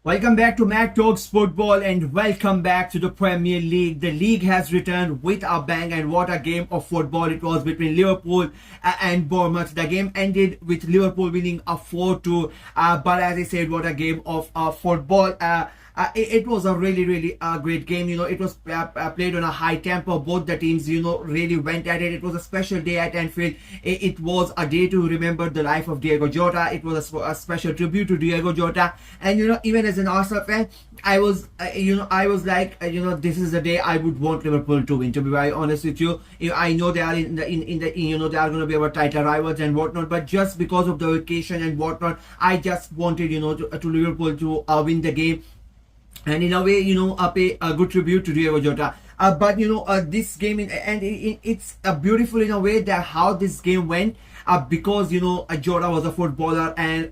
Welcome back to Mac Talks Football and welcome back to the Premier League. The league has returned with a bang, and what a game of football it was between Liverpool and Bournemouth. The game ended with Liverpool winning a 4-2, but as I said, what a game of football. It was a really great game. It was played on a high tempo. Both the teams really went at it. It was a special day at Anfield. It was a day to remember the life of Diego Jota. It was a special tribute to Diego Jota. And even as an Arsenal fan, I was like, this is the day I would want Liverpool to win, to be very honest with you. I know they are in the they are going to be our title rivals and whatnot, but just because of the occasion and whatnot, I just wanted to Liverpool to win the game, and in a way, pay a good tribute to Diego Jota. But this game, it's beautiful in a way that how this game went, because Jota was a footballer, and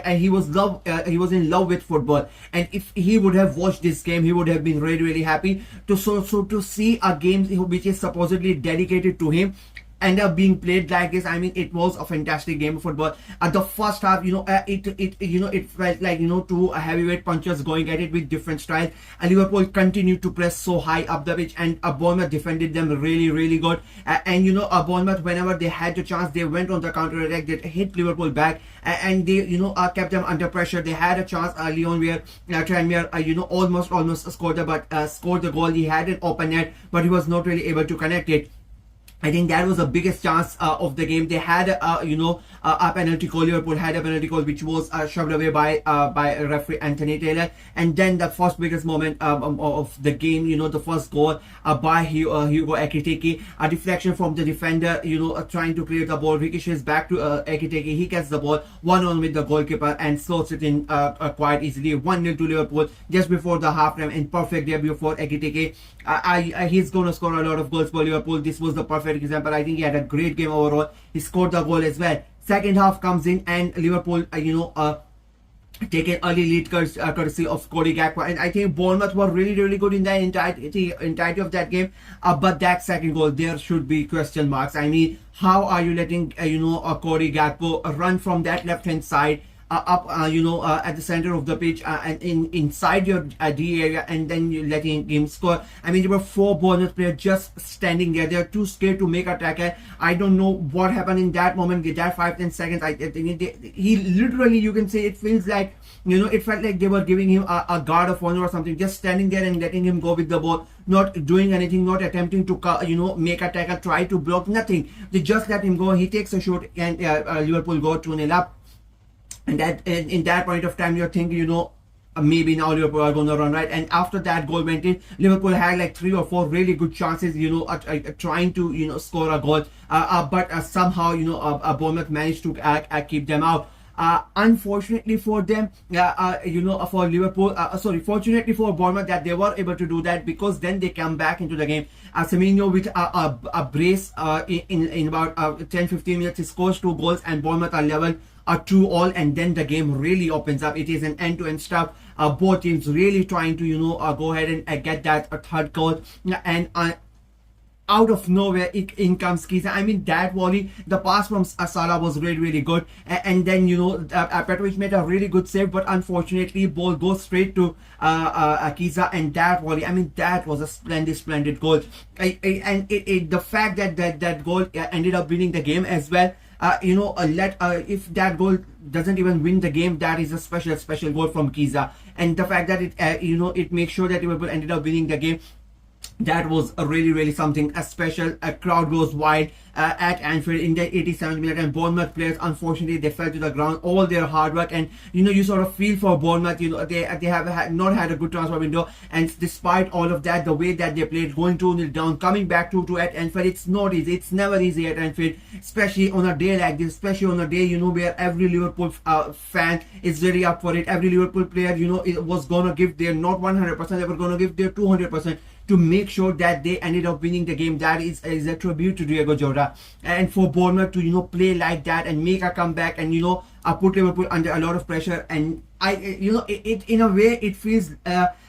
he was in love with football. And if he would have watched this game, he would have been really happy to to see a game which is supposedly dedicated to him end up being played like this. I mean, it was a fantastic game of football. At the first half, it felt like two heavyweight punchers going at it with different styles. And Liverpool continued to press so high up the pitch, and Bournemouth defended them really good. And Bournemouth, whenever they had the chance, they went on the counter attack. They hit Liverpool back, and they kept them under pressure. They had a chance early on where Tranmere almost scored the goal. He had an open net, but he was not really able to connect it. I think that was the biggest chance of the game. They had a penalty call. Liverpool had a penalty call which was shoved away by referee Anthony Taylor. And then the first biggest moment of the game, the first goal by Hugo Ekitike, a deflection from the defender, trying to clear the ball, ricochets back to Ekitike. He gets the ball 1-on with the goalkeeper and slots it in quite easily. 1-0 to Liverpool just before the halftime, and perfect debut for Ekitike. He's going to score a lot of goals for Liverpool. This was the perfect example. I think he had a great game overall. He scored the goal as well. Second half comes in, and Liverpool take an early lead courtesy of Cody Gakpo. And I think Bournemouth were really good in the entirety of that game. But that second goal, there should be question marks. I mean, how are you letting Cody Gakpo run from that left hand side up at the center of the pitch and inside your D area, and then you letting him score? I mean, there were 4 Bournemouth players just standing there. They're too scared to make a tackle. I don't know what happened in that moment, that 5-10 seconds. I think he literally, you can say, it feels like it felt like they were giving him a guard of honor or something, just standing there and letting him go with the ball, not doing anything, not attempting to make a tackle, try to block, nothing. They just let him go. He takes a shot, and Liverpool go 2-0 up. And that in that point of time, you're thinking, maybe now Liverpool are going to run, right? And after that goal went in, Liverpool had like 3 or 4 really good chances, trying to score a goal, but somehow Bournemouth managed to keep them out. Unfortunately for them, for Liverpool, fortunately for Bournemouth, that they were able to do that, because then they come back into the game. Semenyo with a brace in about 10-15 minutes, he scores 2 goals, and Bournemouth are level 2-2, and then the game really opens up. It is an end-to-end stuff. Both teams really trying to go ahead and get that third goal, and out of nowhere in comes Kiza. I mean, that volley, the pass from Salah was really good, and then Petrovic made a really good save, but unfortunately ball goes straight to Kiza, and that volley, I mean, that was a splendid goal. And the fact that goal ended up winning the game as well. If that goal doesn't even win the game, that is a special goal from Kiza. And the fact that it makes sure that Liverpool ended up winning the game, that was really something special. A crowd goes wild at Anfield in the 87th minute, and Bournemouth players, unfortunately, they fell to the ground. All their hard work, and you sort of feel for Bournemouth. They have not had a good transfer window, and despite all of that, the way that they played, going 2-0 down, coming back to at Anfield, it's not easy. It's never easy at Anfield, especially on a day like this, especially on a day where every Liverpool fan is really up for it. Every Liverpool player it was gonna give their not 100%, they were gonna give their 200% to make sure that they ended up winning the game. That is a tribute to Diego Jota. And for Bournemouth to play like that and make a comeback and put Liverpool under a lot of pressure, and it in a way it feels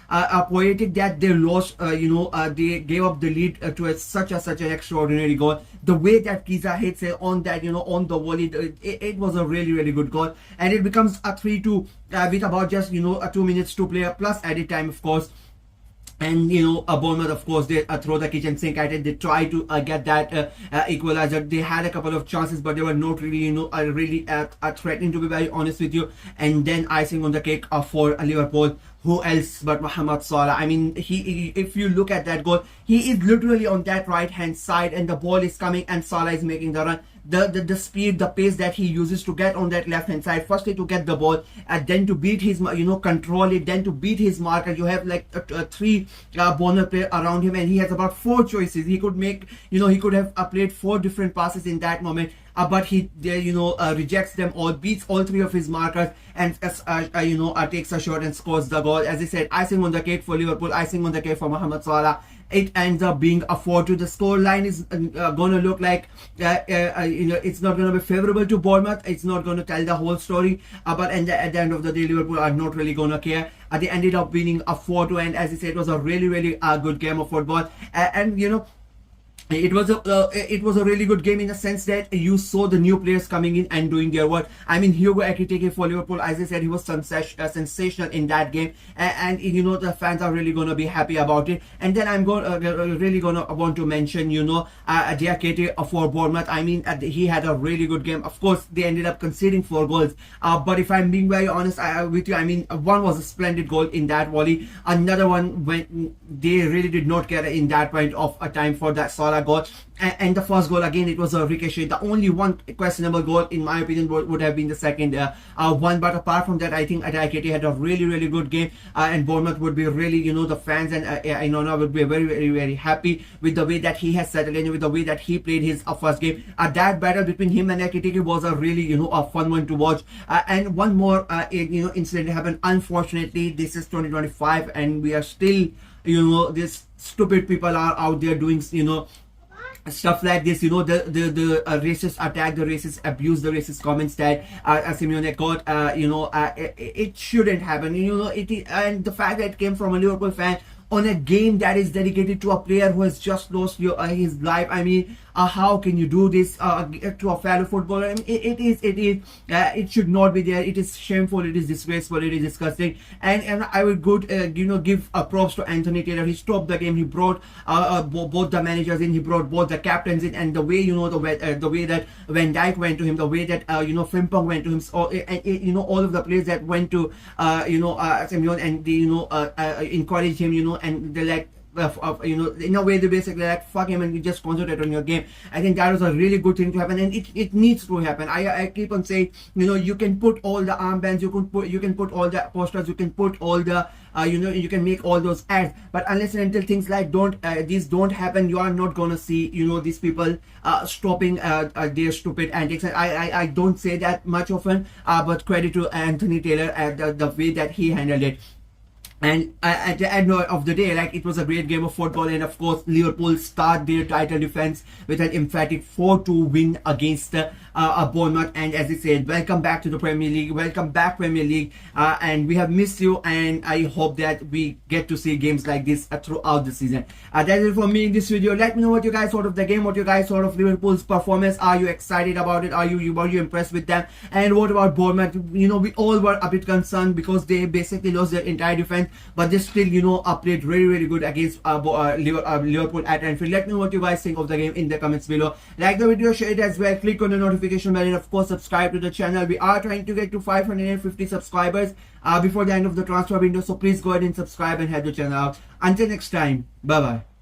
poetic that they lost. They gave up the lead to such an extraordinary goal. The way that Kiza hits it on that, on the volley, it was a really good goal, and it becomes a 3-2 with about just 2 minutes to play plus added time, of course. And Bournemouth, of course, they throw the kitchen sink at it. They try to get that equalizer. They had a couple of chances, but they were not really, really threatening, to be very honest with you. And then icing on the cake for Liverpool. Who else but Mohamed Salah? I mean, if you look at that goal, he is literally on that right hand side, and the ball is coming, and Salah is making the run. The speed, the pace that he uses to get on that left hand side, firstly to get the ball, and then to beat his, control it, then to beat his marker. You have like three Bournemouth players around him, and he has about 4 choices. He could make, he could have played 4 different passes in that moment. But he rejects them all, beats all 3 of his markers, and takes a shot and scores the goal. As I said, icing on the cake for Liverpool, icing on the cake for Mohamed Salah. It ends up being a 4-2. The score line is gonna look like it's not gonna be favorable to Bournemouth. It's not gonna tell the whole story. But at the end of the day, Liverpool are not really gonna care. They ended up winning a 4-2, and as I said, it was a really good game of football. It was a really good game in the sense that you saw the new players coming in and doing their work. I mean, Hugo Ekitike for Liverpool, as I said, he was sensational in that game, and the fans are really gonna be happy about it. And then I'm really gonna want to mention Diakite for Bournemouth. I mean, he had a really good game. Of course, they ended up conceding 4 goals, but if I'm being very honest with you, I mean, one was a splendid goal in that volley. Another one, when they really did not get in that point of a time for that Salah goal. And the first goal, again, it was a ricochet. The only one questionable goal, in my opinion, would have been the second one. But apart from that, I think Diakite had a really good game, and Bournemouth would be really, the fans and would be very happy with the way that he has settled in, with the way that he played his first game. That battle between him and Ekitike was a really, a fun one to watch. And one more, incident happened. Unfortunately, this is 2025, and we are still, these stupid people are out there doing, stuff like this, the racist attack, the racist abuse, the racist comments that Simeone got, it shouldn't happen, and the fact that it came from a Liverpool fan on a game that is dedicated to a player who has just lost his life. I mean, how can you do this to a fellow footballer? I mean, it should not be there. It is shameful, it is disgraceful, it is disgusting. And I would give props to Anthony Taylor. He stopped the game. He brought both the managers in, he brought both the captains in, and the way the way that Van Dijk went to him, the way that Frimpong went to him, all of the players that went to Simeone, and they encouraged him, and they like, in a way they basically like, fuck him and you just concentrate on your game. I think that was a really good thing to happen, and it needs to happen. I keep on saying, you can put all the armbands, you can put all the posters, you can put all the you can make all those ads, but unless and until things like these don't happen, you are not gonna see these people stopping their stupid antics. And I don't say that much often, but credit to Anthony Taylor at the way that he handled it. And at the end of the day, like, it was a great game of football, and of course Liverpool start their title defense with an emphatic 4-2 win against Bournemouth. And as I said, welcome back to the Premier League, welcome back Premier League, and we have missed you, and I hope that we get to see games like this throughout the season. That's it for me in this video. Let me know what you guys thought of the game, what you guys thought of Liverpool's performance. Are you excited about it? Were you impressed with them? And what about Bournemouth? We all were a bit concerned because they basically lost their entire defense, but they still played really good against Liverpool at Anfield. Let me know what you guys think of the game in the comments below. Like the video, share it as well, click on the notification bell, and of course subscribe to the channel. We are trying to get to 550 subscribers before the end of the transfer window, so please go ahead and subscribe and help the channel out. Until next time, bye bye.